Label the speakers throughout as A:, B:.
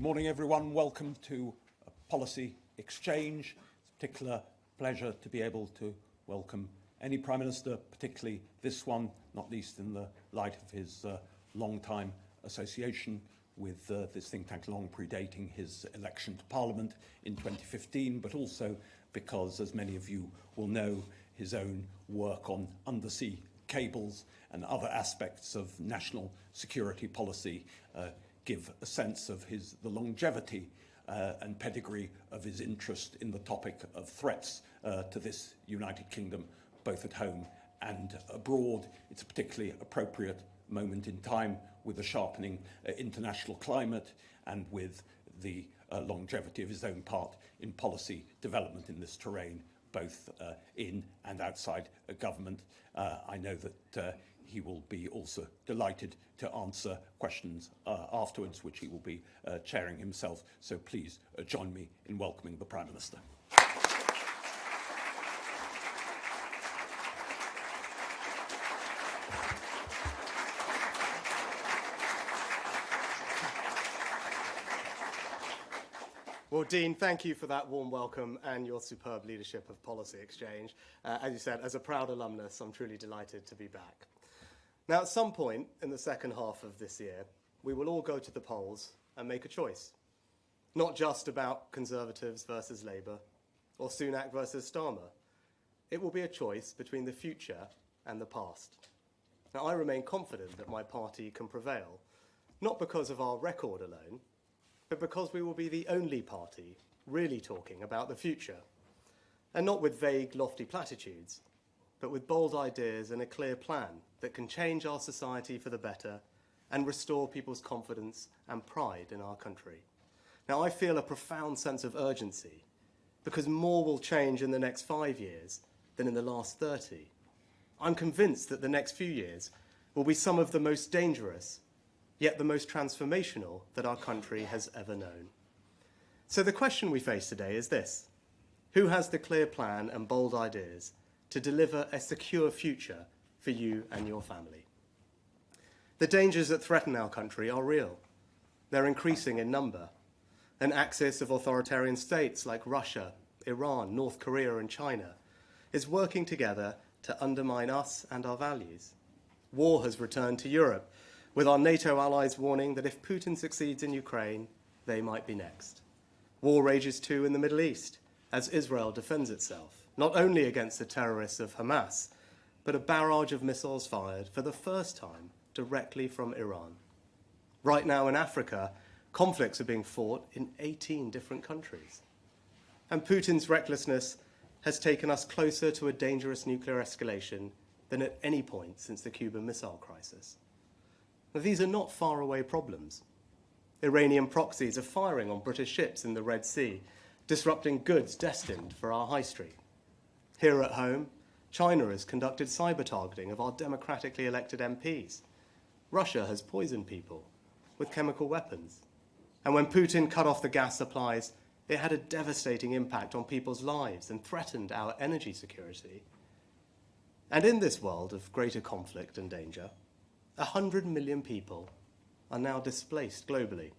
A: Good morning, everyone. Welcome to Policy Exchange. It's a particular pleasure to be able to welcome any Prime Minister, particularly this one, not least in the light of his long-time association with this think tank, long predating his election to Parliament in 2015, but also because, as many of you will know, his own work on undersea cables and other aspects of national security policy give a sense of the longevity and pedigree of his interest in the topic of threats to this United Kingdom, both at home and abroad. It's a particularly appropriate moment in time with the sharpening international climate and with the longevity of his own part in policy development in this terrain, both in and outside government. I know that he will be also delighted to answer questions afterwards, which he will be chairing himself. So please join me in welcoming the Prime Minister.
B: Well, Dean, thank you for that warm welcome and your superb leadership of Policy Exchange. As you said, as a proud alumnus, I'm truly delighted to be back. Now, at some point in the second half of this year, we will all go to the polls and make a choice. Not just about Conservatives versus Labour or Sunak versus Starmer. It will be a choice between the future and the past. Now, I remain confident that my party can prevail, not because of our record alone, but because we will be the only party really talking about the future. And not with vague, lofty platitudes, but with bold ideas and a clear plan that can change our society for the better and restore people's confidence and pride in our country. Now, I feel a profound sense of urgency because more will change in the next 5 years than in the last 30. I'm convinced that the next few years will be some of the most dangerous, yet the most transformational that our country has ever known. So the question we face today is this: who has the clear plan and bold ideas to deliver a secure future for you and your family? The dangers that threaten our country are real. They're increasing in number. An axis of authoritarian states like Russia, Iran, North Korea and China is working together to undermine us and our values. War has returned to Europe, with our NATO allies warning that if Putin succeeds in Ukraine, they might be next. War rages too in the Middle East, as Israel defends itself, not only against the terrorists of Hamas, but a barrage of missiles fired for the first time directly from Iran. Right now in Africa, conflicts are being fought in 18 different countries. And Putin's recklessness has taken us closer to a dangerous nuclear escalation than at any point since the Cuban Missile Crisis. Now, these are not faraway problems. Iranian proxies are firing on British ships in the Red Sea, disrupting goods destined for our high street. Here at home, China has conducted cyber targeting of our democratically elected MPs. Russia has poisoned people with chemical weapons. And when Putin cut off the gas supplies, it had a devastating impact on people's lives and threatened our energy security. And in this world of greater conflict and danger, 100 million people are now displaced globally.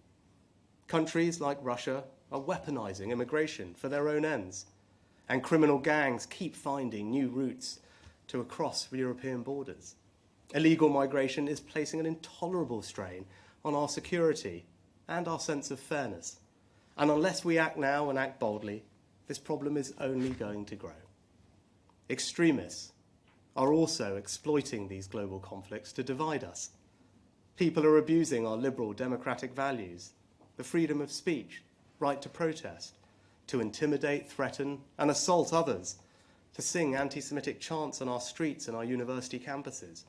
B: Countries like Russia are weaponizing immigration for their own ends, and criminal gangs keep finding new routes to across European borders. Illegal migration is placing an intolerable strain on our security and our sense of fairness. And unless we act now and act boldly, this problem is only going to grow. Extremists are also exploiting these global conflicts to divide us. People are abusing our liberal democratic values, the freedom of speech, right to protest, to intimidate, threaten, and assault others, to sing anti-Semitic chants on our streets and our university campuses,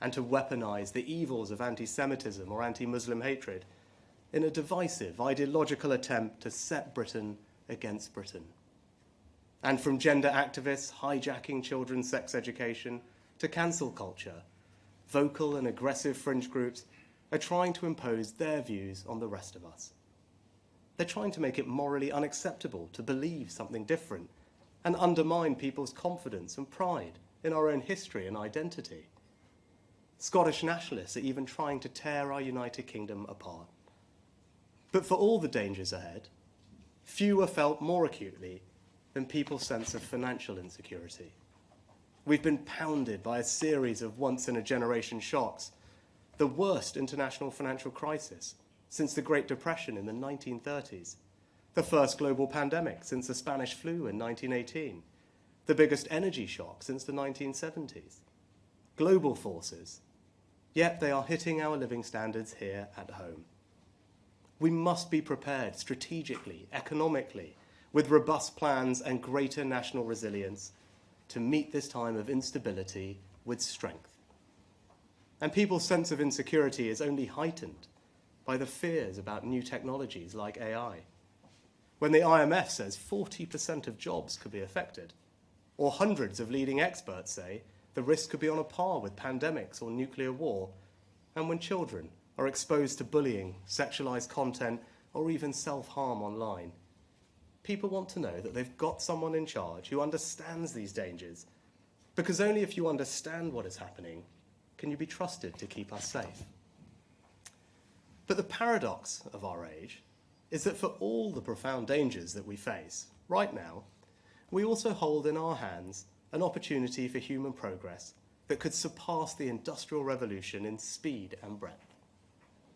B: and to weaponize the evils of anti-Semitism or anti-Muslim hatred in a divisive, ideological attempt to set Britain against Britain. And from gender activists hijacking children's sex education to cancel culture, vocal and aggressive fringe groups are trying to impose their views on the rest of us. They're trying to make it morally unacceptable to believe something different and undermine people's confidence and pride in our own history and identity. Scottish nationalists are even trying to tear our United Kingdom apart. But for all the dangers ahead, few are felt more acutely than people's sense of financial insecurity. We've been pounded by a series of once-in-a-generation shocks, the worst international financial crisis since the Great Depression in the 1930s, the first global pandemic since the Spanish flu in 1918, the biggest energy shock since the 1970s. Global forces, yet they are hitting our living standards here at home. We must be prepared strategically, economically, with robust plans and greater national resilience to meet this time of instability with strength. And people's sense of insecurity is only heightened by the fears about new technologies like AI. When the IMF says 40% of jobs could be affected, or hundreds of leading experts say the risk could be on a par with pandemics or nuclear war, and when children are exposed to bullying, sexualized content, or even self-harm online, people want to know that they've got someone in charge who understands these dangers, because only if you understand what is happening can you be trusted to keep us safe. But the paradox of our age is that for all the profound dangers that we face right now, we also hold in our hands an opportunity for human progress that could surpass the Industrial Revolution in speed and breadth.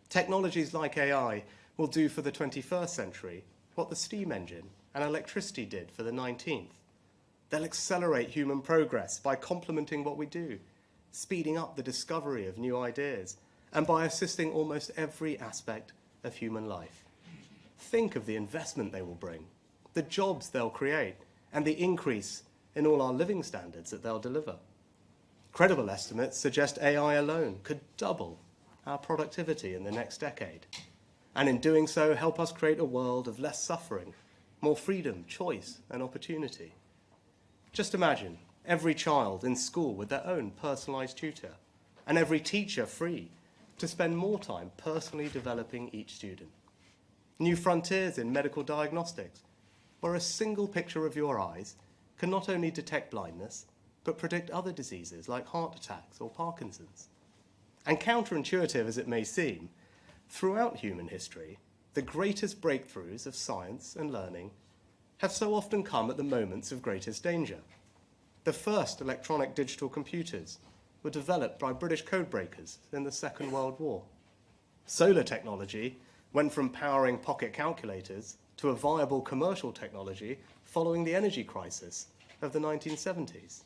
B: Technologies like AI will do for the 21st century what the steam engine and electricity did for the 19th. They'll accelerate human progress by complementing what we do, speeding up the discovery of new ideas, and by assisting almost every aspect of human life. Think of the investment they will bring, the jobs they'll create, and the increase in all our living standards that they'll deliver. Credible estimates suggest AI alone could double our productivity in the next decade, and in doing so help us create a world of less suffering, more freedom, choice, and opportunity. Just imagine every child in school with their own personalized tutor, and every teacher free to spend more time personally developing each student. New frontiers in medical diagnostics, where a single picture of your eyes can not only detect blindness, but predict other diseases like heart attacks or Parkinson's. And counterintuitive as it may seem, throughout human history, the greatest breakthroughs of science and learning have so often come at the moments of greatest danger. The first electronic digital computers were developed by British codebreakers in the Second World War. Solar technology went from powering pocket calculators to a viable commercial technology following the energy crisis of the 1970s.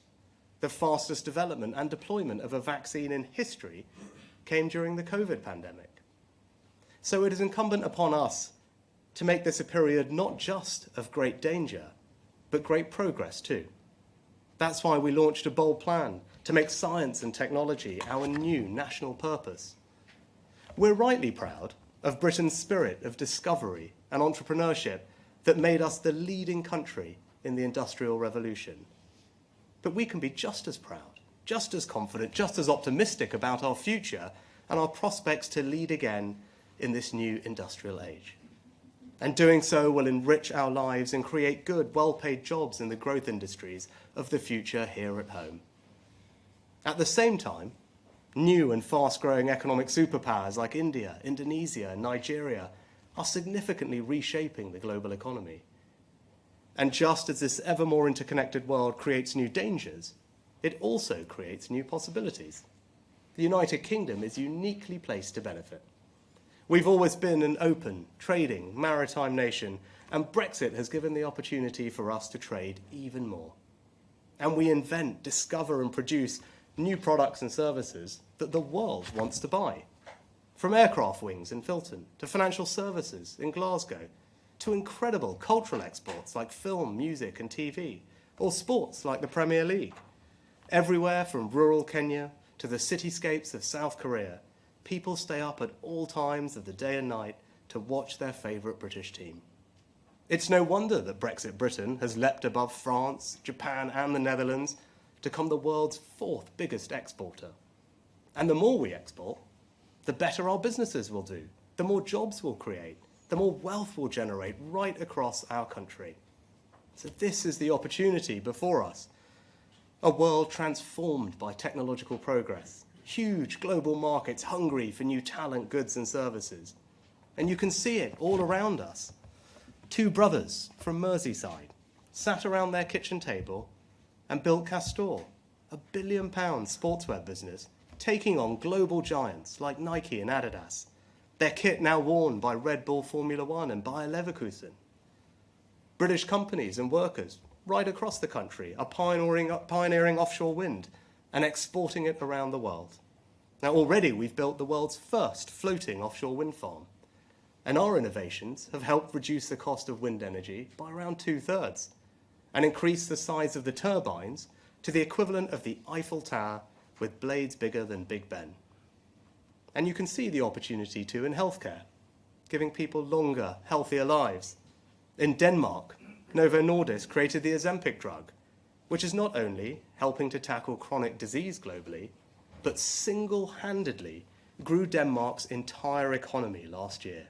B: The fastest development and deployment of a vaccine in history came during the COVID pandemic. So it is incumbent upon us to make this a period not just of great danger, but great progress too. That's why we launched a bold plan to make science and technology our new national purpose. We're rightly proud of Britain's spirit of discovery and entrepreneurship that made us the leading country in the Industrial Revolution. But we can be just as proud, just as confident, just as optimistic about our future and our prospects to lead again in this new industrial age. And doing so will enrich our lives and create good, well-paid jobs in the growth industries of the future here at home. At the same time, new and fast-growing economic superpowers like India, Indonesia, and Nigeria are significantly reshaping the global economy. And just as this ever more interconnected world creates new dangers, it also creates new possibilities. The United Kingdom is uniquely placed to benefit. We've always been an open, trading, maritime nation, and Brexit has given the opportunity for us to trade even more. And we invent, discover, and produce new products and services that the world wants to buy. From aircraft wings in Filton, to financial services in Glasgow, to incredible cultural exports like film, music, and TV, or sports like the Premier League. Everywhere from rural Kenya to the cityscapes of South Korea, people stay up at all times of the day and night to watch their favourite British team. It's no wonder that Brexit Britain has leapt above France, Japan, and the Netherlands to become the world's fourth biggest exporter. And the more we export, the better our businesses will do, the more jobs we'll create, the more wealth we'll generate right across our country. So this is the opportunity before us. A world transformed by technological progress, huge global markets hungry for new talent, goods and services, And you can see it all around us. Two brothers from Merseyside sat around their kitchen table and built Castor, a £1 billion sportswear business, taking on global giants like Nike and Adidas. Their kit now worn by Red Bull Formula One and Bayer Leverkusen. British companies and workers right across the country are pioneering offshore wind and exporting it around the world. Now already we've built the world's first floating offshore wind farm, and our innovations have helped reduce the cost of wind energy by around 2/3 and increase the size of the turbines to the equivalent of the Eiffel Tower with blades bigger than Big Ben. And you can see the opportunity too in healthcare, giving people longer, healthier lives. In Denmark, Novo Nordisk created the Ozempic drug, which is not only helping to tackle chronic disease globally, but single-handedly grew Denmark's entire economy last year.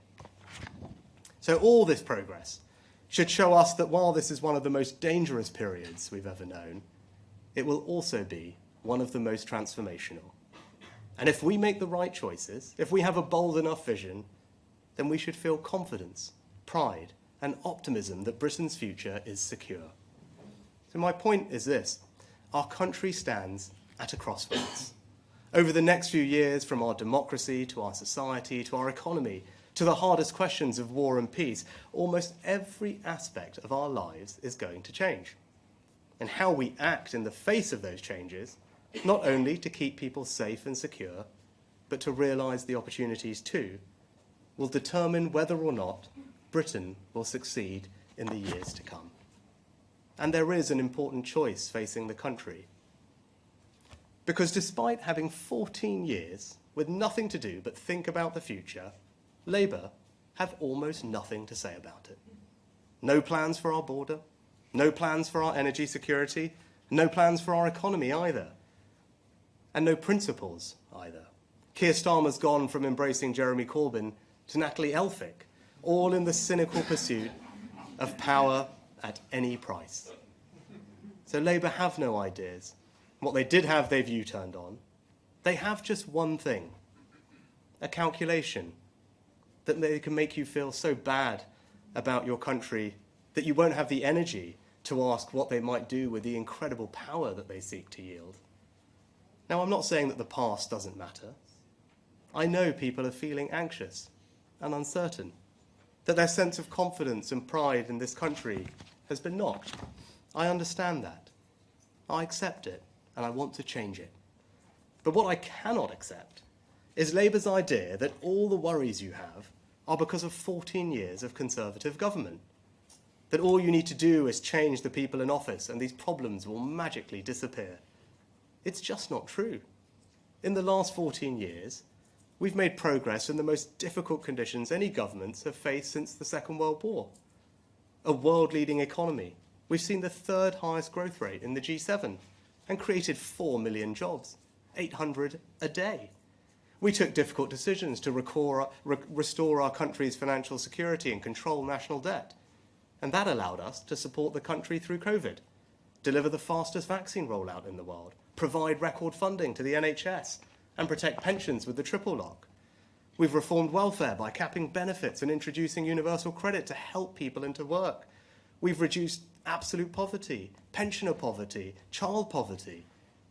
B: So all this progress should show us that while this is one of the most dangerous periods we've ever known, it will also be one of the most transformational. And if we make the right choices, if we have a bold enough vision, then we should feel confidence, pride, and optimism that Britain's future is secure. So my point is this: our country stands at a crossroads. Over the next few years, from our democracy to our society to our economy to the hardest questions of war and peace, almost every aspect of our lives is going to change. And how we act in the face of those changes, not only to keep people safe and secure, but to realise the opportunities too, will determine whether or not Britain will succeed in the years to come. And there is an important choice facing the country. Because despite having 14 years with nothing to do but think about the future, Labour have almost nothing to say about it. No plans for our border, no plans for our energy security, no plans for our economy either, and no principles either. Keir Starmer's gone from embracing Jeremy Corbyn to Natalie Elphicke, all in the cynical pursuit of power at any price. So Labour have no ideas. What they did have, they've U-turned on. They have just one thing, a calculation that they can make you feel so bad about your country that you won't have the energy to ask what they might do with the incredible power that they seek to yield. Now, I'm not saying that the past doesn't matter. I know people are feeling anxious and uncertain, that their sense of confidence and pride in this country has been knocked. I understand that. I accept it, and I want to change it. But what I cannot accept is Labour's idea that all the worries you have are because of 14 years of Conservative government, that all you need to do is change the people in office and these problems will magically disappear. It's just not true. In the last 14 years, we've made progress in the most difficult conditions any governments have faced since the Second World War. A world-leading economy. We've seen the third highest growth rate in the G7 and created 4 million jobs, 800 a day. We took difficult decisions to restore our country's financial security and control national debt. And that allowed us to support the country through COVID, deliver the fastest vaccine rollout in the world, provide record funding to the NHS, and protect pensions with the triple lock. We've reformed welfare by capping benefits and introducing universal credit to help people into work. We've reduced absolute poverty, pensioner poverty, child poverty.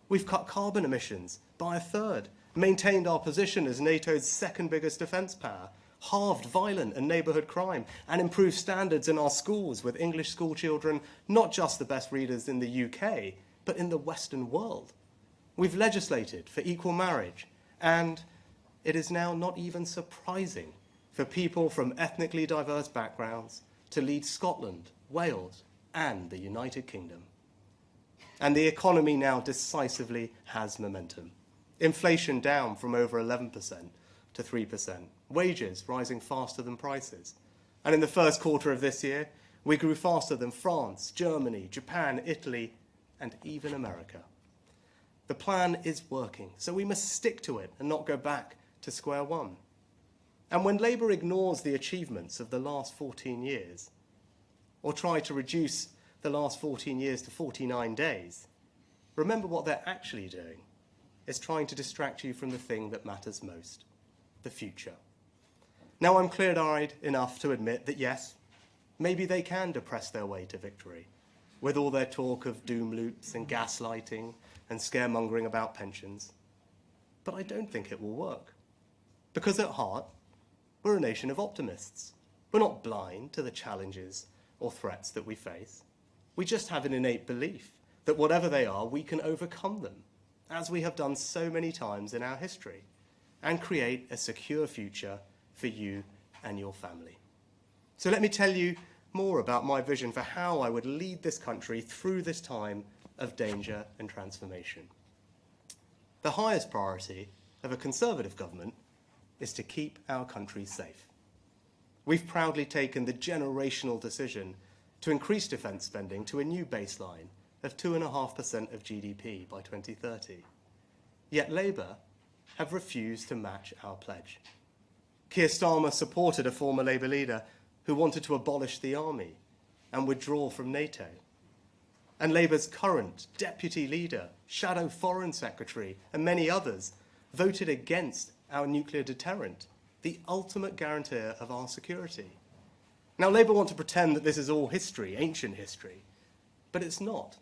B: We've cut carbon emissions by a third, maintained our position as NATO's second biggest defence power, halved violent and neighbourhood crime, and improved standards in our schools with English school children not just the best readers in the UK, but in the Western world. We've legislated for equal marriage, and it is now not even surprising for people from ethnically diverse backgrounds to lead Scotland, Wales, and the United Kingdom. And the economy now decisively has momentum. Inflation down from over 11% to 3%. Wages rising faster than prices. And in the first quarter of this year, we grew faster than France, Germany, Japan, Italy, and even America. The plan is working, so we must stick to it and not go back to square one. And when Labour ignores the achievements of the last 14 years, or try to reduce the last 14 years to 49 days, remember what they're actually doing is trying to distract you from the thing that matters most, the future. Now I'm clear-eyed enough to admit that yes, maybe they can depress their way to victory, with all their talk of doom loops and gaslighting and scaremongering about pensions. But I don't think it will work. Because at heart, we're a nation of optimists. We're not blind to the challenges or threats that we face. We just have an innate belief that whatever they are, we can overcome them, as we have done so many times in our history, and create a secure future for you and your family. So let me tell you more about my vision for how I would lead this country through this time of danger and transformation. The highest priority of a Conservative government is to keep our country safe. We've proudly taken the generational decision to increase defence spending to a new baseline of 2.5% of GDP by 2030. Yet Labour have refused to match our pledge. Keir Starmer supported a former Labour leader who wanted to abolish the army and withdraw from NATO. And Labour's current deputy leader, shadow foreign secretary, and many others voted against our nuclear deterrent, the ultimate guarantor of our security. Now, Labour want to pretend that this is all history, ancient history, but it's not,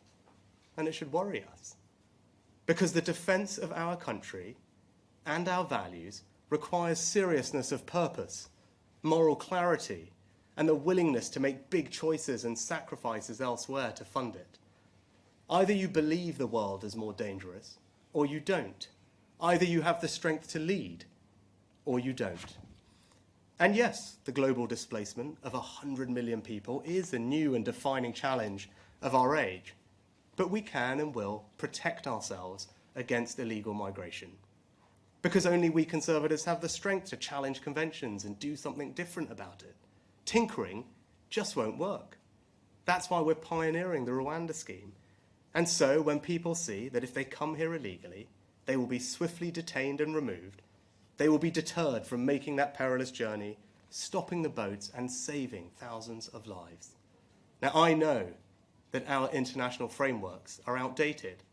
B: and it should worry us. Because the defence of our country and our values requires seriousness of purpose, moral clarity, and the willingness to make big choices and sacrifices elsewhere to fund it. Either you believe the world is more dangerous, or you don't. Either you have the strength to lead, or you don't. And yes, the global displacement of 100 million people is a new and defining challenge of our age, but we can and will protect ourselves against illegal migration. Because only we Conservatives have the strength to challenge conventions and do something different about it. Tinkering just won't work. That's why we're pioneering the Rwanda scheme. And so when people see that if they come here illegally, they will be swiftly detained and removed, they will be deterred from making that perilous journey, stopping the boats and saving thousands of lives. Now, I know that our international frameworks are outdated,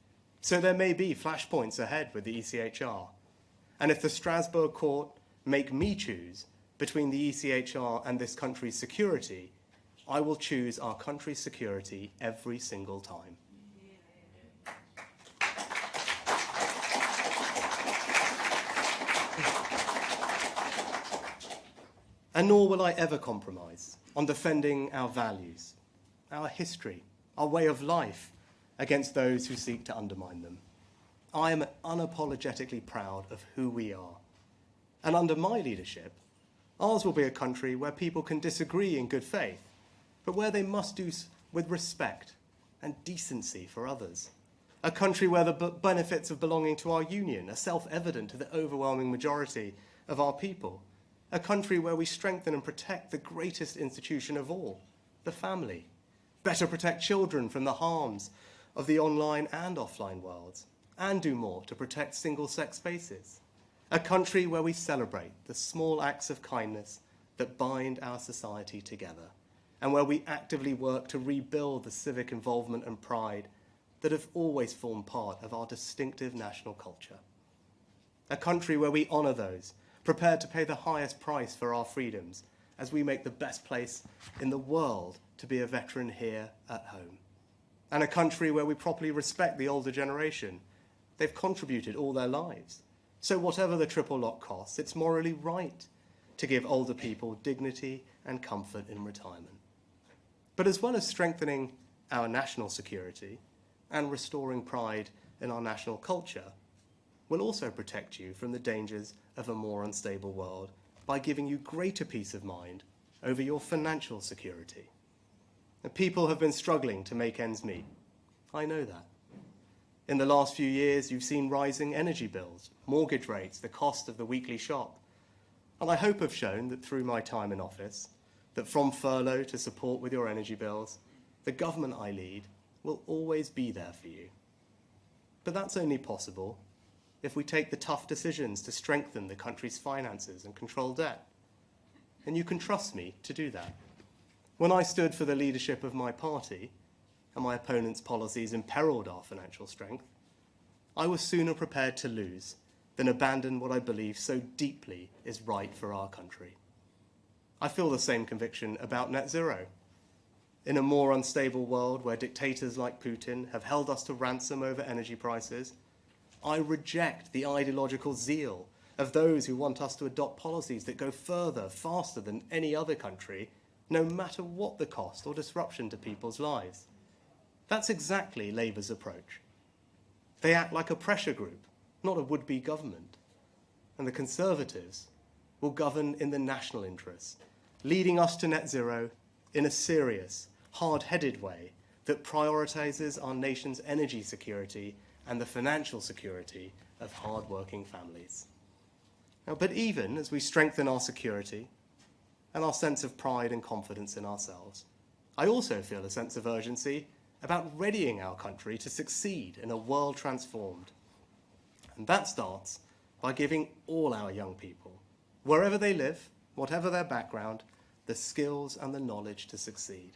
B: so there may be flashpoints ahead with the ECHR. And if the Strasbourg court make me choose between the ECHR and this country's security, I will choose our country's security every single time. And nor will I ever compromise on defending our values, our history, our way of life against those who seek to undermine them. I am unapologetically proud of who we are. And under my leadership, ours will be a country where people can disagree in good faith, but where they must do with respect and decency for others. A country where the benefits of belonging to our union are self-evident to the overwhelming majority of our people. A country where we strengthen and protect the greatest institution of all, the family. Better protect children from the harms of the online and offline worlds, and do more to protect single-sex spaces. A country where we celebrate the small acts of kindness that bind our society together, and where we actively work to rebuild the civic involvement and pride that have always formed part of our distinctive national culture. A country where we honour those prepared to pay the highest price for our freedoms as we make the best place in the world to be a veteran here at home. And a country where we properly respect the older generation. They've contributed all their lives. So whatever the triple lock costs, it's morally right to give older people dignity and comfort in retirement. But as well as strengthening our national security and restoring pride in our national culture, we'll also protect you from the dangers of a more unstable world by giving you greater peace of mind over your financial security. And people have been struggling to make ends meet. I know that. In the last few years, you've seen rising energy bills, mortgage rates, the cost of the weekly shop. And I hope have shown that through my time in office, that from furlough to support with your energy bills, the government I lead will always be there for you. But that's only possible if we take the tough decisions to strengthen the country's finances and control debt. And you can trust me to do that. When I stood for the leadership of my party, and my opponent's policies imperiled our financial strength, I was sooner prepared to lose than abandon what I believe so deeply is right for our country. I feel the same conviction about net zero. In a more unstable world where dictators like Putin have held us to ransom over energy prices, I reject the ideological zeal of those who want us to adopt policies that go further, faster than any other country, no matter what the cost or disruption to people's lives. That's exactly Labour's approach. They act like a pressure group, not a would-be government. And the Conservatives will govern in the national interest, leading us to net zero in a serious, hard-headed way that prioritises our nation's energy security and the financial security of hard-working families. Now, but even as we strengthen our security and our sense of pride and confidence in ourselves, I also feel a sense of urgency about readying our country to succeed in a world transformed. And that starts by giving all our young people, wherever they live, whatever their background, the skills and the knowledge to succeed.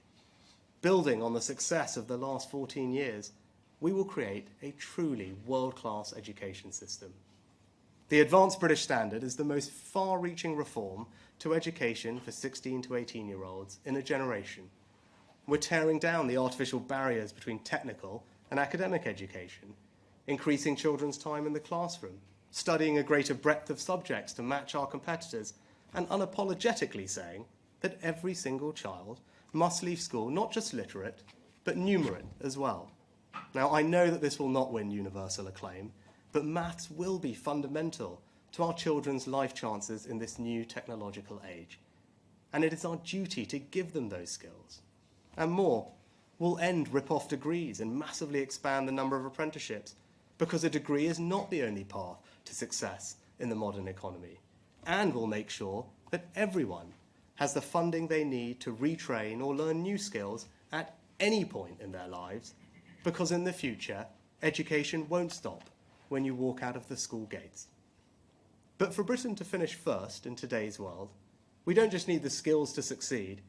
B: Building on the success of the last 14 years, we will create a truly world-class education system. The Advanced British Standard is the most far-reaching reform to education for 16 to 18-year-olds in a generation. We're tearing down the artificial barriers between technical and academic education, increasing children's time in the classroom, studying a greater breadth of subjects to match our competitors, and unapologetically saying that every single child must leave school not just literate, but numerate as well. Now, I know that this will not win universal acclaim, but maths will be fundamental to our children's life chances in this new technological age. And it is our duty to give them those skills. And more, we'll end rip-off degrees and massively expand the number of apprenticeships, because a degree is not the only path to success in the modern economy. And we'll make sure that everyone has the funding they need to retrain or learn new skills at any point in their lives, because in the future, education won't stop when you walk out of the school gates. But for Britain to finish first in today's world, we don't just need the skills to succeed,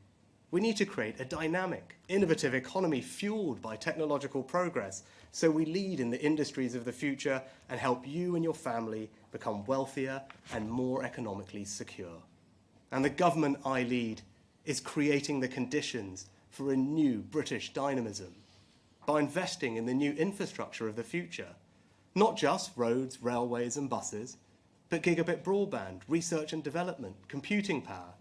B: we need to create a dynamic, innovative economy fueled by technological progress, so we lead in the industries of the future and help you and your family become wealthier and more economically secure. And the government I lead is creating the conditions for a new British dynamism by investing in the new infrastructure of the future, not just roads, railways and buses, but gigabit broadband, research and development, computing power,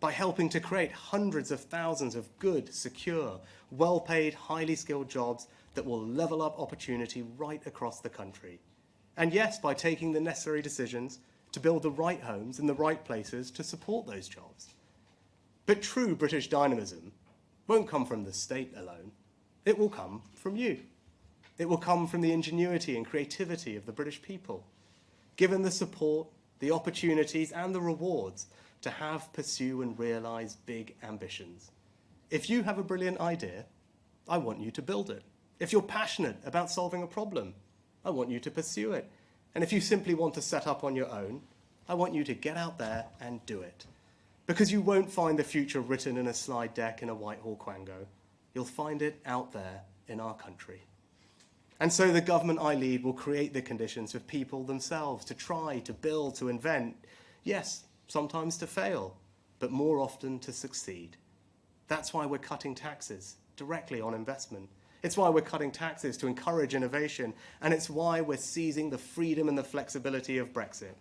B: by helping to create hundreds of thousands of good, secure, well-paid, highly skilled jobs that will level up opportunity right across the country. And yes, by taking the necessary decisions to build the right homes in the right places to support those jobs. But true British dynamism won't come from the state alone. It will come from you. It will come from the ingenuity and creativity of the British people, given the support, the opportunities and the rewards to have, pursue and realise big ambitions. If you have a brilliant idea, I want you to build it. If you're passionate about solving a problem, I want you to pursue it. And if you simply want to set up on your own, I want you to get out there and do it. Because you won't find the future written in a slide deck in a Whitehall Quango. You'll find it out there in our country. And so the government I lead will create the conditions for people themselves to try, to build, to invent. Yes, sometimes to fail, but more often to succeed. That's why we're cutting taxes directly on investment. It's why we're cutting taxes to encourage innovation, and it's why we're seizing the freedom and the flexibility of Brexit.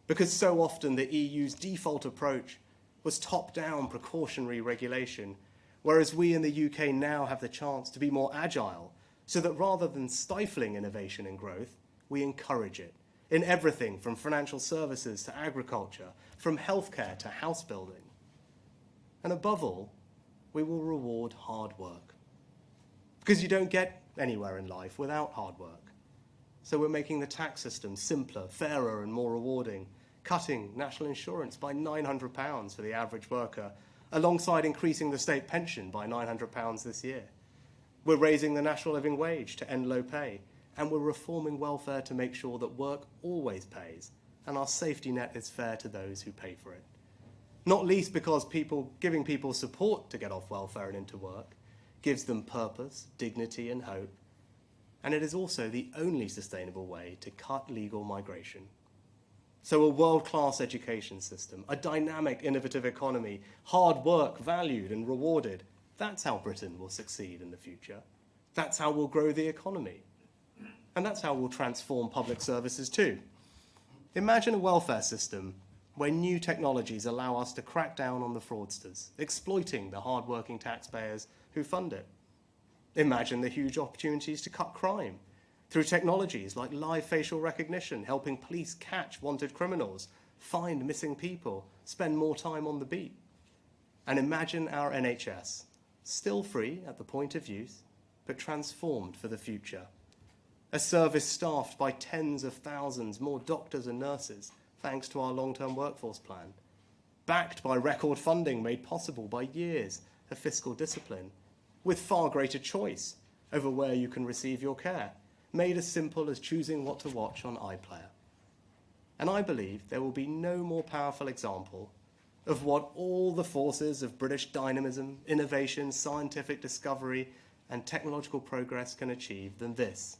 B: Because so often the EU's default approach was top-down precautionary regulation, whereas we in the UK now have the chance to be more agile, so that rather than stifling innovation and growth, we encourage it in everything from financial services to agriculture, from healthcare to house building. And above all, we will reward hard work. Because you don't get anywhere in life without hard work. So we're making the tax system simpler, fairer and more rewarding, cutting national insurance by £900 for the average worker, alongside increasing the state pension by £900 this year. We're raising the national living wage to end low pay, and we're reforming welfare to make sure that work always pays, and our safety net is fair to those who pay for it. Not least because giving people support to get off welfare and into work gives them purpose, dignity and hope, and it is also the only sustainable way to cut legal migration. So a world-class education system, a dynamic, innovative economy, hard work valued and rewarded. That's how Britain will succeed in the future. That's how we'll grow the economy. And that's how we'll transform public services too. Imagine a welfare system where new technologies allow us to crack down on the fraudsters, exploiting the hard-working taxpayers who fund it. Imagine the huge opportunities to cut crime through technologies like live facial recognition, helping police catch wanted criminals, find missing people, spend more time on the beat. And imagine our NHS, still free at the point of use, but transformed for the future. A service staffed by tens of thousands more doctors and nurses, thanks to our long-term workforce plan. Backed by record funding made possible by years of fiscal discipline, with far greater choice over where you can receive your care, made as simple as choosing what to watch on iPlayer. And I believe there will be no more powerful example of what all the forces of British dynamism, innovation, scientific discovery, and technological progress can achieve than this: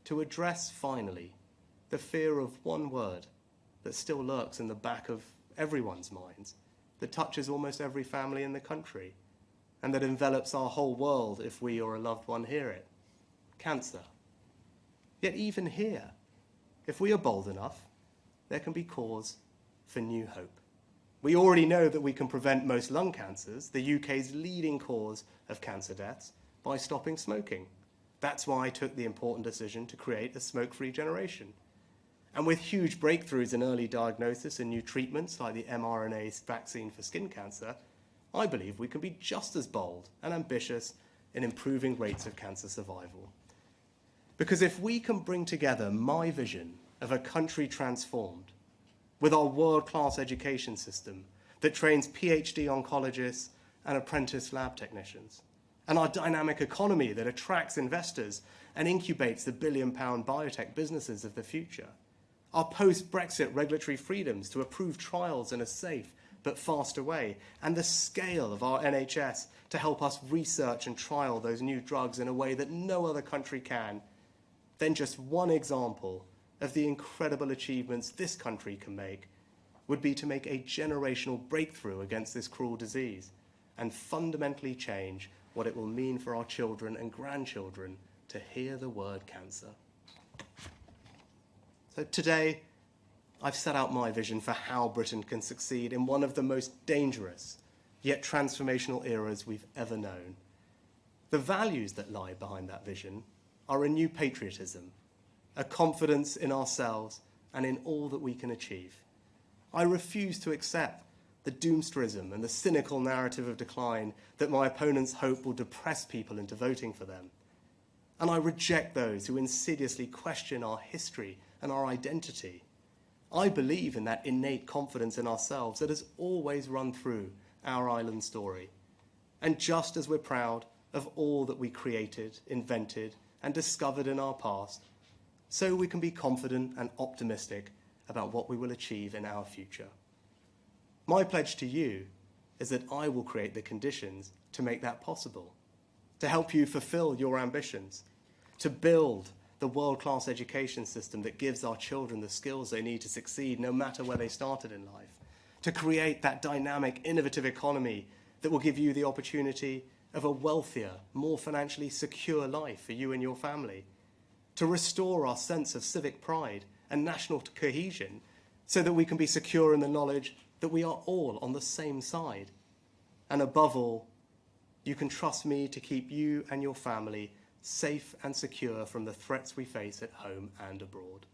B: to address finally the fear of one word that still lurks in the back of everyone's minds, that touches almost every family in the country, and that envelops our whole world if we or a loved one hear it: cancer. Yet even here, if we are bold enough, there can be cause for new hope. We already know that we can prevent most lung cancers, the UK's leading cause of cancer deaths, by stopping smoking. That's why I took the important decision to create a smoke-free generation. And with huge breakthroughs in early diagnosis and new treatments like the mRNA vaccine for skin cancer, I believe we can be just as bold and ambitious in improving rates of cancer survival. Because if we can bring together my vision of a country transformed with our world-class education system that trains PhD oncologists and apprentice lab technicians, and our dynamic economy that attracts investors and incubates the billion-pound biotech businesses of the future, our post-Brexit regulatory freedoms to approve trials in a safe but faster way, and the scale of our NHS to help us research and trial those new drugs in a way that no other country can, then just one example of the incredible achievements this country can make would be to make a generational breakthrough against this cruel disease and fundamentally change what it will mean for our children and grandchildren to hear the word cancer. So today, I've set out my vision for how Britain can succeed in one of the most dangerous yet transformational eras we've ever known. The values that lie behind that vision are a new patriotism, a confidence in ourselves and in all that we can achieve. I refuse to accept the doomsterism and the cynical narrative of decline that my opponents hope will depress people into voting for them. And I reject those who insidiously question our history and our identity. I believe in that innate confidence in ourselves that has always run through our island story. And just as we're proud of all that we created, invented, and discovered in our past, so we can be confident and optimistic about what we will achieve in our future. My pledge to you is that I will create the conditions to make that possible, to help you fulfill your ambitions, to build the world-class education system that gives our children the skills they need to succeed no matter where they started in life, to create that dynamic, innovative economy that will give you the opportunity of a wealthier, more financially secure life for you and your family, to restore our sense of civic pride and national cohesion so that we can be secure in the knowledge that we are all on the same side. And above all, you can trust me to keep you and your family safe and secure from the threats we face at home and abroad.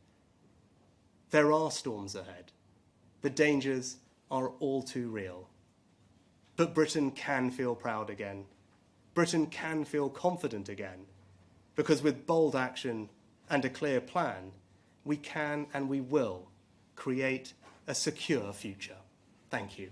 B: There are storms ahead. The dangers are all too real. But Britain can feel proud again. Britain can feel confident again, because with bold action and a clear plan, we can and we will create a secure future. Thank you.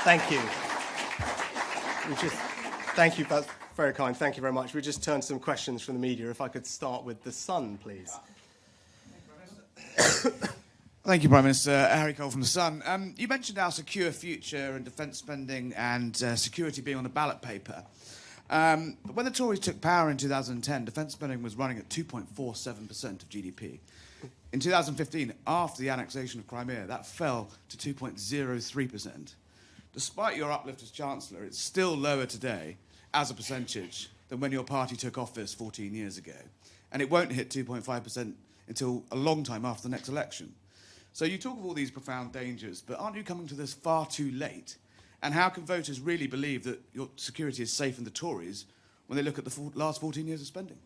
B: Thank you. Thank you Very kind. Thank you very much. We just turned to some questions from the media. If I could start with the Sun, please.
C: Thank you, Prime Minister. Harry Cole from The Sun. You mentioned our secure future and defence spending and security being on the ballot paper. But when the Tories took power in 2010, defence spending was running at 2.47% of GDP. In 2015, after the annexation of Crimea, that fell to 2.03%. Despite your uplift as Chancellor, it's still lower today as a percentage than when your party took office 14 years ago. And it won't hit 2.5% until a long time after the next election. So you talk of all these profound dangers, but aren't you coming to this far too late? And how can voters really believe that your security is safe in the Tories when they look at the last 14 years of spending?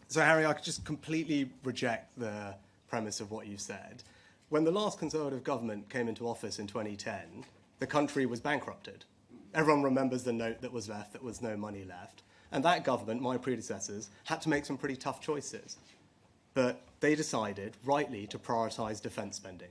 B: So, Harry, I could just completely reject the premise of what you said. When the last Conservative government came into office in 2010, the country was bankrupted. Everyone remembers the note that was left, that was no money left. And that government, my predecessors, had to make some pretty tough choices. But they decided, rightly, to prioritise defence spending.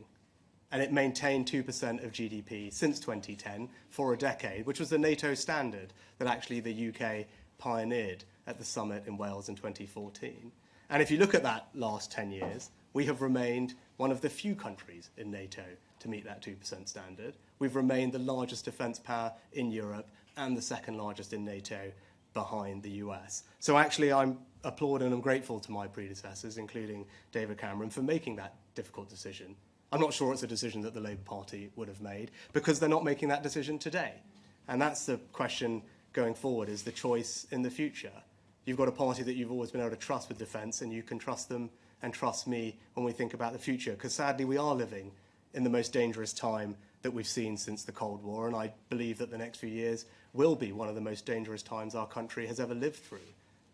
B: And it maintained 2% of GDP since 2010 for a decade, which was the NATO standard that actually the UK pioneered at the summit in Wales in 2014. And if you look at that last 10 years, we have remained one of the few countries in NATO to meet that 2% standard. We've remained the largest defence power in Europe and the second largest in NATO behind the US. So actually I'm applaud and I'm grateful to my predecessors, including David Cameron, for making that difficult decision. I'm not sure it's a decision that the Labour Party would have made because they're not making that decision today. And that's the question going forward, is the choice in the future. You've got a party that you've always been able to trust with defence, and you can trust them and trust me when we think about the future, because sadly we are living in the most dangerous time that we've seen since the Cold War, and I believe that the next few years will be one of the most dangerous times our country has ever lived through.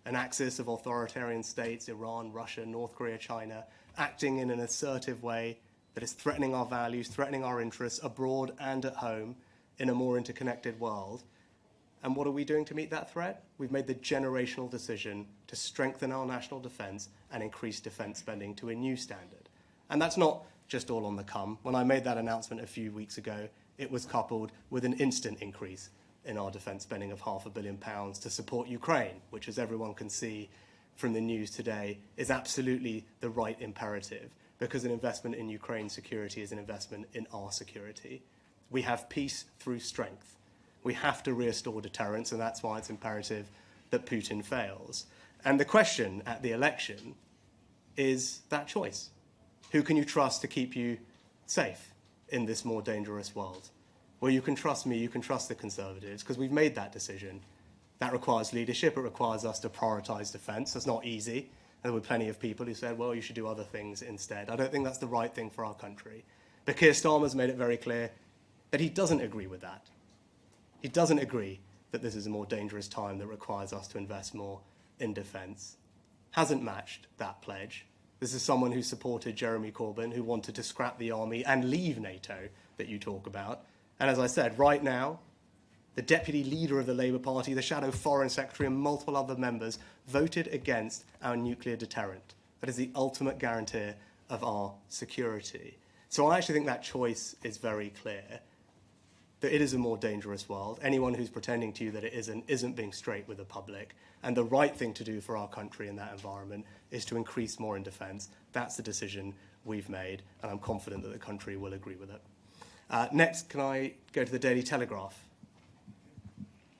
B: An axis of authoritarian states, Iran, Russia, North Korea, China, acting in an assertive way that is threatening our values, threatening our interests abroad and at home in a more interconnected world. And what are we doing to meet that threat? We've made the generational decision to strengthen our national defence and increase defence spending to a new standard. And that's not just all on the come. When I made that announcement a few weeks ago, it was coupled with an instant increase in our defence spending of £500 million to support Ukraine, which, as everyone can see from the news today, is absolutely the right imperative, because an investment in Ukraine's security is an investment in our security. We have peace through strength. We have to restore deterrence, and that's why it's imperative that Putin fails. And the question at the election is that choice. Who can you trust to keep you safe in this more dangerous world? Well, you can trust me, you can trust the Conservatives, because we've made that decision. That requires leadership, it requires us to prioritise defence. That's not easy. There were plenty of people who said, well, you should do other things instead. I don't think that's the right thing for our country. But Keir Starmer's made it very clear that he doesn't agree with that. He doesn't agree that this is a more dangerous time that requires us to invest more in defence. Hasn't matched that pledge. This is someone who supported Jeremy Corbyn, who wanted to scrap the army and leave NATO that you talk about. And as I said, right now, the deputy leader of the Labour Party, the shadow foreign secretary, and multiple other members voted against our nuclear deterrent. That is the ultimate guarantee of our security. So I actually think that choice is very clear, that it is a more dangerous world. Anyone who's pretending to you that it isn't being straight with the public. And the right thing to do for our country in that environment is to increase more in defence. That's the decision we've made, and I'm confident that the country will agree with it. Next, can I go to the Daily Telegraph?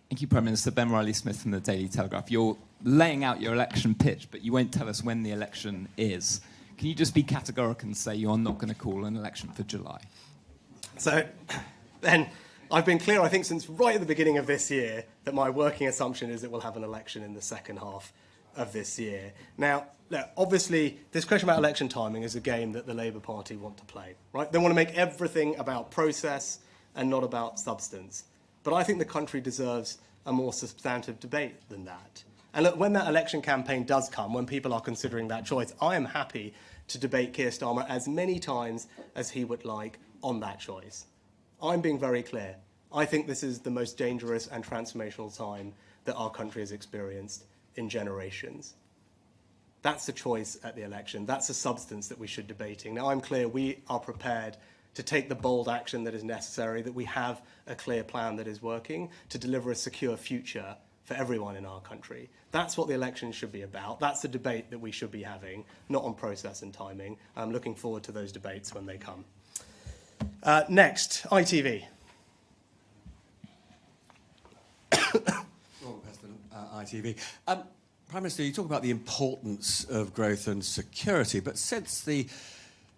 D: Thank you, Prime Minister. Ben Riley-Smith from the Daily Telegraph. You're laying out your election pitch, but you won't tell us when the election is. Can you just be categorical and say you're not going to call an election for July?
B: So, Ben, I've been clear, I think, since right at the beginning of this year, that my working assumption is that we'll have an election in the second half of this year. Now, look, obviously, this question about election timing is a game that the Labour Party want to play, right? They want to make everything about process and not about substance. But I think the country deserves a more substantive debate than that. And look, when that election campaign does come, when people are considering that choice, I am happy to debate Keir Starmer as many times as he would like on that choice. I'm being very clear. I think this is the most dangerous and transformational time that our country has experienced in generations. That's the choice at the election. That's the substance that we should be debating. Now, I'm clear we are prepared to take the bold action that is necessary, that we have a clear plan that is working to deliver a secure future for everyone in our country. That's what the election should be about. That's the debate that we should be having, not on process and timing. I'm looking forward to those debates when they come. Next, ITV.
E: Robert Preston, ITV. Prime Minister, you talk about the importance of growth and security, but since the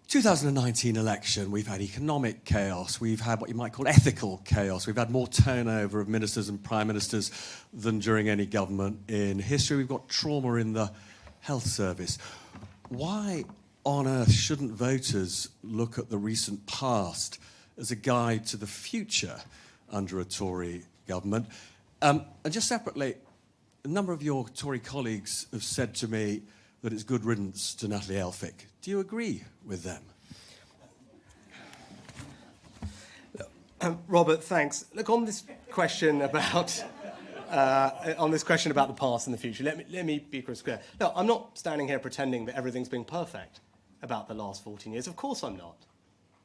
E: 2019 election, we've had economic chaos, we've had what you might call ethical chaos, we've had more turnover of ministers and prime ministers than during any government in history, we've got trauma in the health service. Why on earth shouldn't voters look at the recent past as a guide to the future under a Tory government? And just separately, a number of your Tory colleagues have said to me that it's good riddance to Natalie Elphicke. Do you agree with them?
B: Robert, thanks. Look, on this question about the past and the future, let me be crystal clear. No, I'm not standing here pretending that everything's been perfect about the last 14 years. Of course I'm not.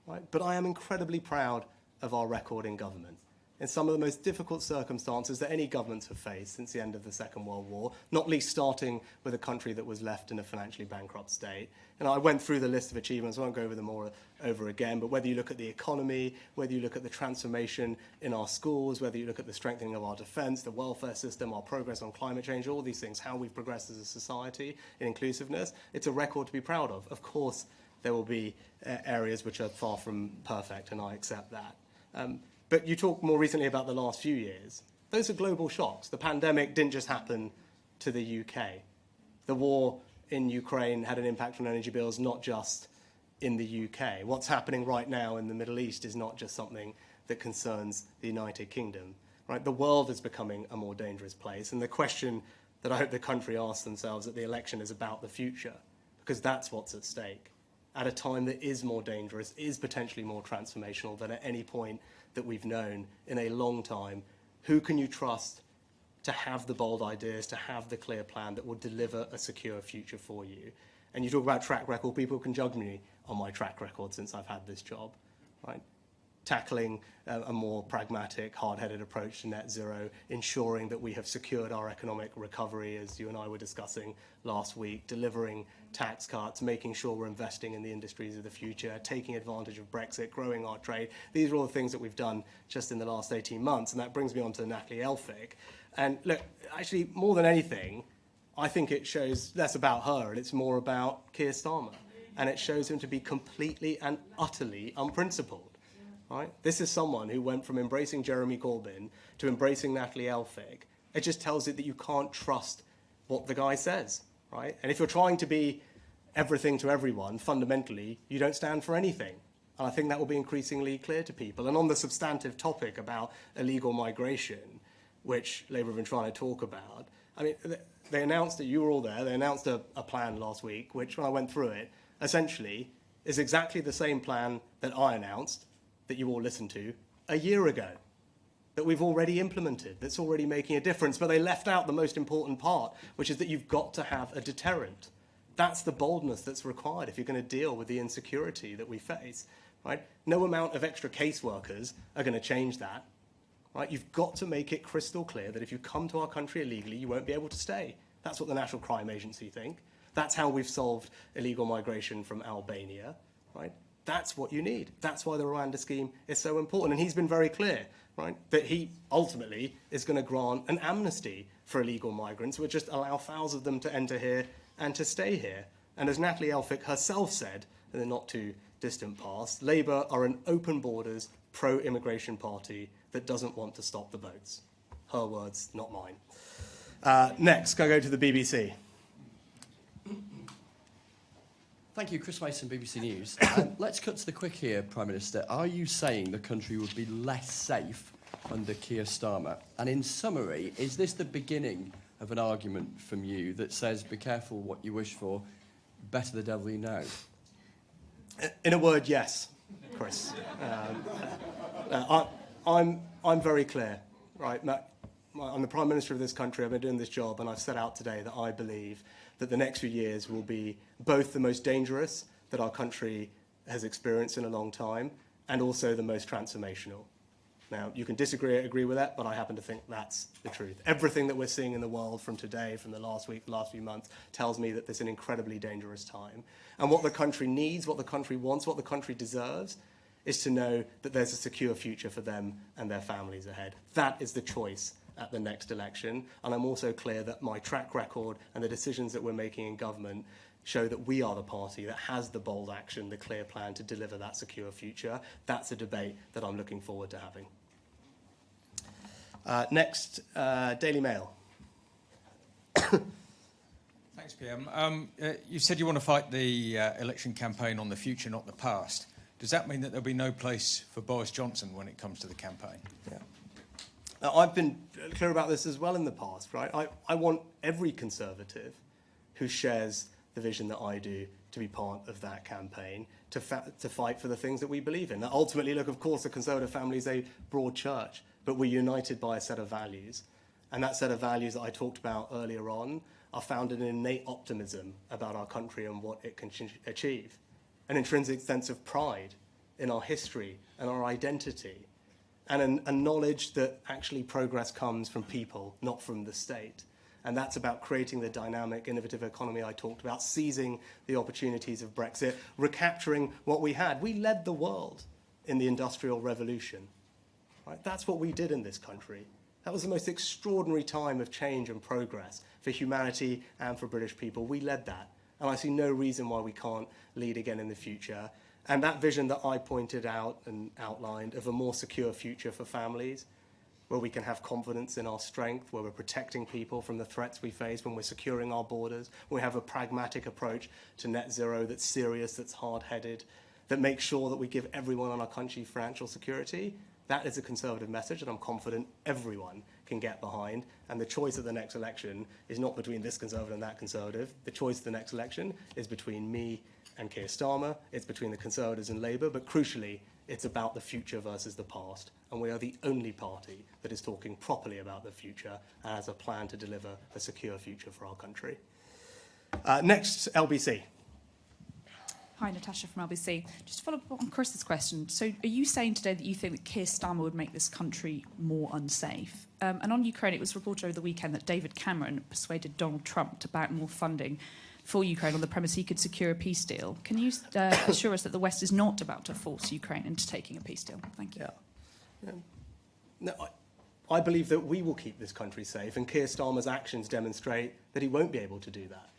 B: Right? But I am incredibly proud of our record in government. In some of the most difficult circumstances that any governments have faced since the end of the Second World War, not least starting with a country that was left in a financially bankrupt state. And I went through the list of achievements, I won't go over them all over again, but whether you look at the economy, whether you look at the transformation in our schools, whether you look at the strengthening of our defence, the welfare system, our progress on climate change, all these things, how we've progressed as a society in inclusiveness, it's a record to be proud of. Of course, there will be areas which are far from perfect, and I accept that. But you talk more recently about the last few years. Those are global shocks. The pandemic didn't just happen to the UK. The war in Ukraine had an impact on energy bills, not just in the UK. What's happening right now in the Middle East is not just something that concerns the United Kingdom. Right? The world is becoming a more dangerous place. And the question that I hope the country asks themselves at the election is about the future, because that's what's at stake. At a time that is more dangerous, is potentially more transformational than at any point that we've known in a long time, who can you trust to have the bold ideas, to have the clear plan that will deliver a secure future for you? And you talk about track record, people can judge me on my track record since I've had this job, right? Tackling a more pragmatic, hard-headed approach to net zero, ensuring that we have secured our economic recovery, as you and I were discussing last week, delivering tax cuts, making sure we're investing in the industries of the future, taking advantage of Brexit, growing our trade. These are all the things that we've done just in the last 18 months, and that brings me on to Natalie Elphicke. And look, actually, more than anything, I think it shows less about her, and it's more about Keir Starmer. And it shows him to be completely and utterly unprincipled. Right? This is someone who went from embracing Jeremy Corbyn to embracing Natalie Elphicke. It just tells you that you can't trust what the guy says, right? And if you're trying to be everything to everyone, fundamentally, you don't stand for anything. And I think that will be increasingly clear to people. And on the substantive topic about illegal migration, which Labour have been trying to talk about, I mean, they announced that you were all there. They announced a plan last week, which, when I went through it, essentially is exactly the same plan that I announced, that you all listened to, a year ago, that we've already implemented, that's already making a difference. But they left out the most important part, which is that you've got to have a deterrent. That's the boldness that's required if you're going to deal with the insecurity that we face. Right? No amount of extra caseworkers are going to change that. Right? You've got to make it crystal clear that if you come to our country illegally, you won't be able to stay. That's what the National Crime Agency think. That's how we've solved illegal migration from Albania. Right? That's what you need. That's why the Rwanda scheme is so important. And he's been very clear, right, that he ultimately is going to grant an amnesty for illegal migrants, which just allow thousands of them to enter here and to stay here. And as Natalie Elphicke herself said in the not too distant past, Labour are an open borders, pro-immigration party that doesn't want to stop the boats. Her words, not mine. Next, can I go to the BBC?
F: Thank you, Chris Mason, BBC News. Let's cut to the quick here, Prime Minister. Are you saying the country would be less safe under Keir Starmer? And in summary, is this the beginning of an argument from you that says, be careful what you wish for, better the devil you know?
B: In a word, yes, Chris. I'm very clear, right? I'm the Prime Minister of this country. I've been doing this job, and I've set out today that I believe that the next few years will be both the most dangerous that our country has experienced in a long time and also the most transformational. Now, you can disagree or agree with that, but I happen to think that's the truth. Everything that we're seeing in the world from today, from the last week, last few months, tells me that this is an incredibly dangerous time. And what the country needs, what the country wants, what the country deserves, is to know that there's a secure future for them and their families ahead. That is the choice at the next election. And I'm also clear that my track record and the decisions that we're making in government show that we are the party that has the bold action, the clear plan to deliver that secure future. That's a debate that I'm looking forward to having. Next, Daily Mail.
G: Thanks, PM. You said you want to fight the election campaign on the future, not the past. Does that mean that there'll be no place for Boris Johnson when it comes to the campaign?
B: Yeah. Now, I've been clear about this as well in the past, right? I want every Conservative who shares the vision that I do to be part of that campaign, to fight for the things that we believe in. Now, ultimately, look, of course, the Conservative family is a broad church, but we're united by a set of values. And that set of values that I talked about earlier on are founded in innate optimism about our country and what it can achieve, an intrinsic sense of pride in our history and our identity, and a knowledge that actually progress comes from people, not from the state. And that's about creating the dynamic, innovative economy I talked about, seizing the opportunities of Brexit, recapturing what we had. We led the world in the Industrial Revolution. Right? That's what we did in this country. That was the most extraordinary time of change and progress for humanity and for British people. We led that. And I see no reason why we can't lead again in the future. And that vision that I pointed out and outlined of a more secure future for families, where we can have confidence in our strength, where we're protecting people from the threats we face, when we're securing our borders, when we have a pragmatic approach to net zero that's serious, that's hard-headed, that makes sure that we give everyone in our country financial security. That is a Conservative message that I'm confident everyone can get behind. And the choice of the next election is not between this Conservative and that Conservative. The choice of the next election is between me and Keir Starmer. It's between the Conservatives and Labour. But crucially, it's about the future versus the past. And we are the only party that is talking properly about the future and has a plan to deliver a secure future for our country. Next, LBC.
H: Hi, Natasha from LBC. Just to follow up on Chris's question. So are you saying today that you think that Keir Starmer would make this country more unsafe? And on Ukraine, it was reported over the weekend that David Cameron persuaded Donald Trump to back more funding for Ukraine on the premise he could secure a peace deal. Can you assure us that the West is not about to force Ukraine into taking a peace deal? Thank you.
B: Yeah. No, I believe that we will keep this country safe, and Keir Starmer's actions demonstrate that he won't be able to do that.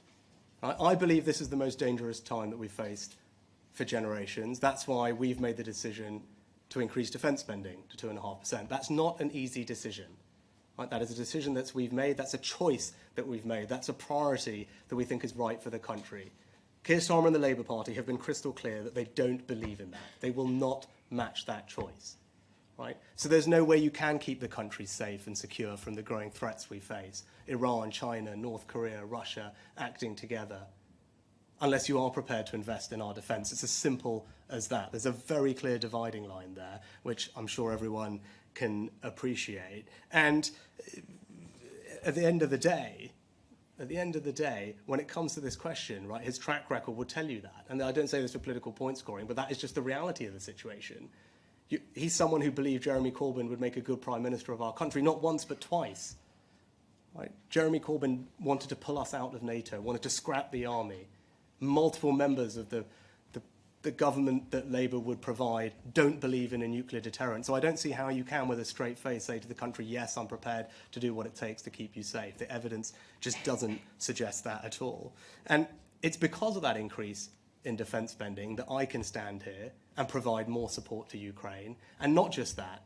B: I believe this is the most dangerous time that we've faced for generations. That's why we've made the decision to increase defence spending to 2.5%. That's not an easy decision. Right? That is a decision that we've made. That's a choice that we've made. That's a priority that we think is right for the country. Keir Starmer and the Labour Party have been crystal clear that they don't believe in that. They will not match that choice. Right? So there's no way you can keep the country safe and secure from the growing threats we face. Iran, China, North Korea, Russia acting together, unless you are prepared to invest in our defence. It's as simple as that. There's a very clear dividing line there, which I'm sure everyone can appreciate. And at the end of the day, when it comes to this question, right, his track record will tell you that. And I don't say this for political point scoring, but that is just the reality of the situation. He's someone who believed Jeremy Corbyn would make a good Prime Minister of our country, not once but twice. Right? Jeremy Corbyn wanted to pull us out of NATO, wanted to scrap the army. Multiple members of the government that Labour would provide don't believe in a nuclear deterrent. So I don't see how you can, with a straight face, say to the country, yes, I'm prepared to do what it takes to keep you safe. The evidence just doesn't suggest that at all. And it's because of that increase in defence spending that I can stand here and provide more support to Ukraine. And not just that,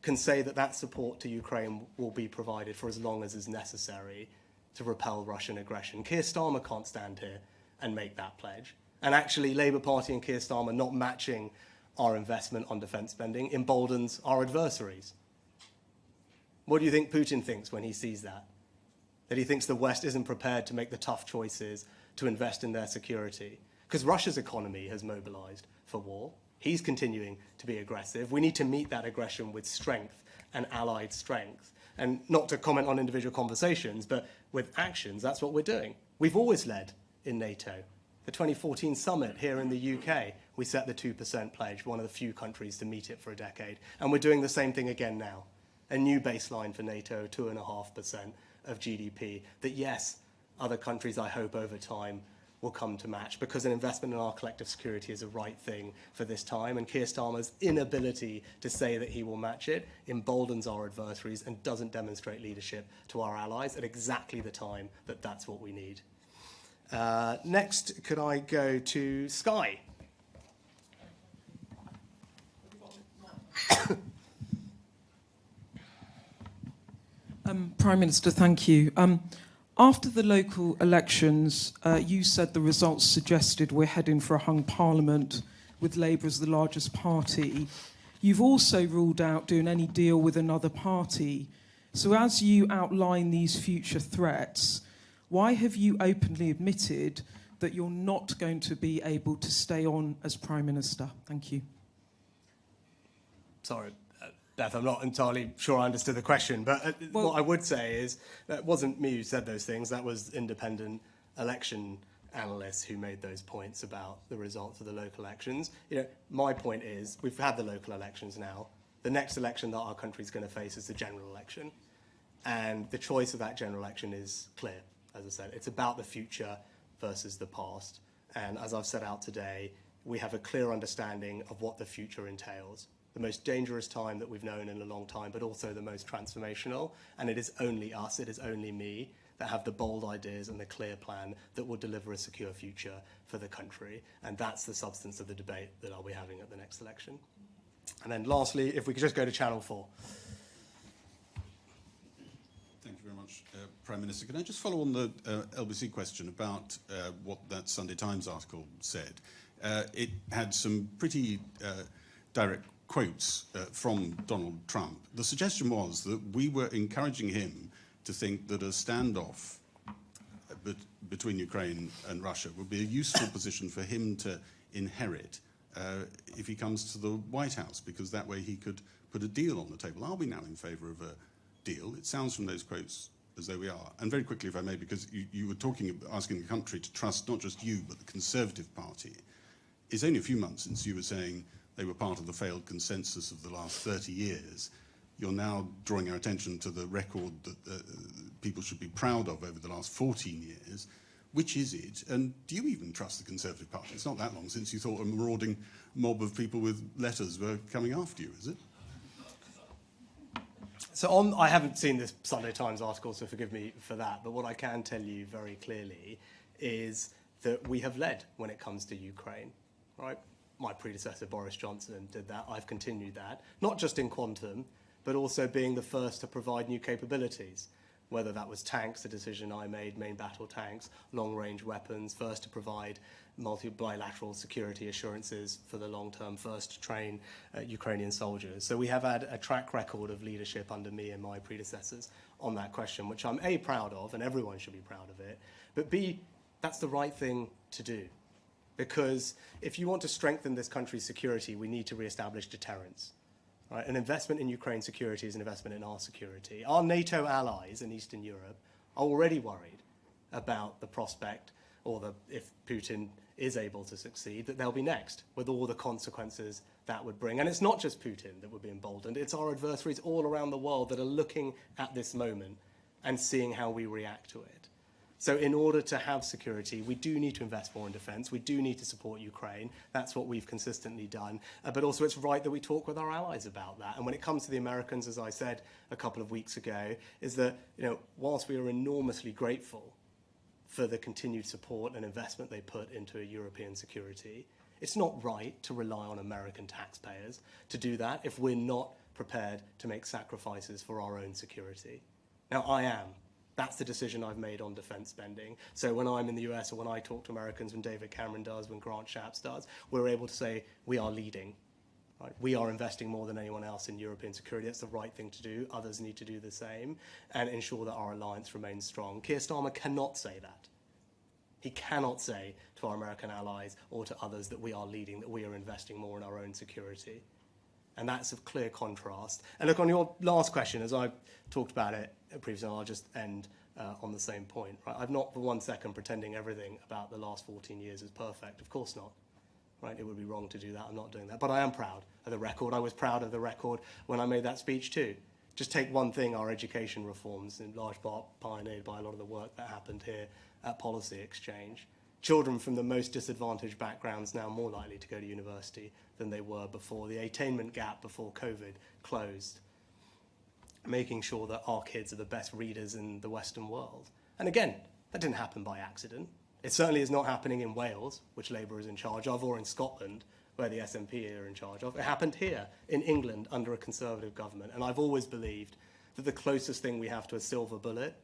B: can say that that support to Ukraine will be provided for as long as is necessary to repel Russian aggression. Keir Starmer can't stand here and make that pledge. And actually, Labour Party and Keir Starmer not matching our investment on defence spending emboldens our adversaries. What do you think Putin thinks when he sees that? That he thinks the West isn't prepared to make the tough choices to invest in their security? Because Russia's economy has mobilised for war. He's continuing to be aggressive. We need to meet that aggression with strength and allied strength. And not to comment on individual conversations, but with actions, that's what we're doing. We've always led in NATO. The 2014 summit here in the UK We set the 2% pledge, one of the few countries to meet it for a decade. And we're doing the same thing again now. A new baseline for NATO, 2.5% of GDP, that yes, other countries, I hope, over time will come to match, because an investment in our collective security is a right thing for this time. And Keir Starmer's inability to say that he will match it emboldens our adversaries and doesn't demonstrate leadership to our allies at exactly the time that that's what we need. Next, could I go to Sky?
I: Prime Minister, thank you. After the local elections, you said the results suggested we're heading for a hung parliament with Labour as the largest party. You've also ruled out doing any deal with another party. So as you outline these future threats, why have you openly admitted that you're not going to be able to stay on as Prime Minister? Thank you.
B: Sorry, Beth, I'm not entirely sure I understood the question, but
I: Well,
B: what I would say is that it wasn't me who said those things. That was independent election analysts who made those points about the results of the local elections. You know, my point is we've had the local elections now. The next election that our country is going to face is the general election. And the choice of that general election is clear, as I said. It's about the future versus the past. And as I've set out today, we have a clear understanding of what the future entails. The most dangerous time that we've known in a long time, but also the most transformational. And it is only us, it is only me, that have the bold ideas and the clear plan that will deliver a secure future for the country. And that's the substance of the debate that I'll be having at the next election. And then lastly, if we could just go to Channel 4.
J: Thank you very much, Prime Minister. Can I just follow on the LBC question about what that Sunday Times article said? It had some pretty direct quotes from Donald Trump. The suggestion was that we were encouraging him to think that a standoff between Ukraine and Russia would be a useful position for him to inherit if he comes to the White House, because that way he could put a deal on the table. Are we now in favour of a deal? It sounds from those quotes as though we are. And very quickly, if I may, because you were asking the country to trust not just you, but the Conservative Party. It's only a few months since you were saying they were part of the failed consensus of the last 30 years. You're now drawing our attention to the record that people should be proud of over the last 14 years. Which is it? And do you even trust the Conservative Party? It's not that long since you thought a marauding mob of people with letters were coming after you, is it?
B: So I haven't seen this Sunday Times article, so forgive me for that. But what I can tell you very clearly is that we have led when it comes to Ukraine, right? My predecessor, Boris Johnson, did that. I've continued that, not just in quantum, but also being the first to provide new capabilities, whether that was tanks, a decision I made, main battle tanks, long-range weapons, first to provide bilateral security assurances for the long term, first to train Ukrainian soldiers. So we have had a track record of leadership under me and my predecessors on that question, which I'm A, proud of, and everyone should be proud of it, but B, that's the right thing to do. Because if you want to strengthen this country's security, we need to re-establish deterrence. Right? An investment in Ukraine's security is an investment in our security. Our NATO allies in Eastern Europe are already worried about the prospect, or if Putin is able to succeed, that they'll be next, with all the consequences that would bring. And it's not just Putin that would be emboldened, it's our adversaries all around the world that are looking at this moment and seeing how we react to it. So in order to have security, we do need to invest more in defence. We do need to support Ukraine. That's what we've consistently done. But also it's right that we talk with our allies about that. And when it comes to the Americans, as I said a couple of weeks ago, is that, whilst we are enormously grateful for the continued support and investment they put into European security, it's not right to rely on American taxpayers to do that if we're not prepared to make sacrifices for our own security. Now, I am. That's the decision I've made on defence spending. So when I'm in the US or when I talk to Americans, when David Cameron does, when Grant Shapps does, we're able to say we are leading. Right? We are investing more than anyone else in European security. That's the right thing to do. Others need to do the same and ensure that our alliance remains strong. Keir Starmer cannot say that. He cannot say to our American allies or to others that we are leading, that we are investing more in our own security. And that's a clear contrast. And look, on your last question, as I talked about it previously, I'll just end on the same point. Right? I'm not for 1 second pretending everything about the last 14 years is perfect. Of course not. right? It would be wrong to do that. I'm not doing that. But I am proud of the record. I was proud of the record when I made that speech too. Just take one thing, our education reforms, in large part pioneered by a lot of the work that happened here at Policy Exchange. Children from the most disadvantaged backgrounds now more likely to go to university than they were before. The attainment gap before COVID closed. Making sure that our kids are the best readers in the Western world. And again, that didn't happen by accident. It certainly is not happening in Wales, which Labour is in charge of, or in Scotland, where the SNP are in charge of. It happened here in England under a Conservative government. And I've always believed that the closest thing we have to a silver bullet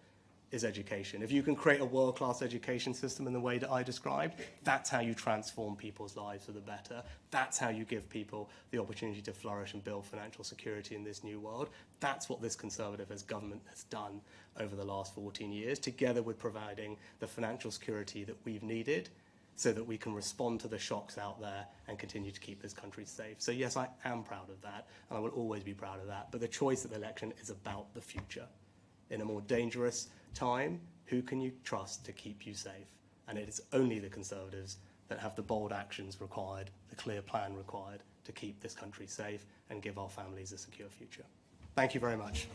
B: is education. If you can create a world-class education system in the way that I described, that's how you transform people's lives for the better. That's how you give people the opportunity to flourish and build financial security in this new world. That's what this Conservative government has done over the last 14 years, together with providing the financial security that we've needed so that we can respond to the shocks out there and continue to keep this country safe. So yes, I am proud of that, and I will always be proud of that. But the choice of the election is about the future. In a more dangerous time, who can you trust to keep you safe? And it is only the Conservatives that have the bold actions required, the clear plan required to keep this country safe and give our families a secure future. Thank you very much.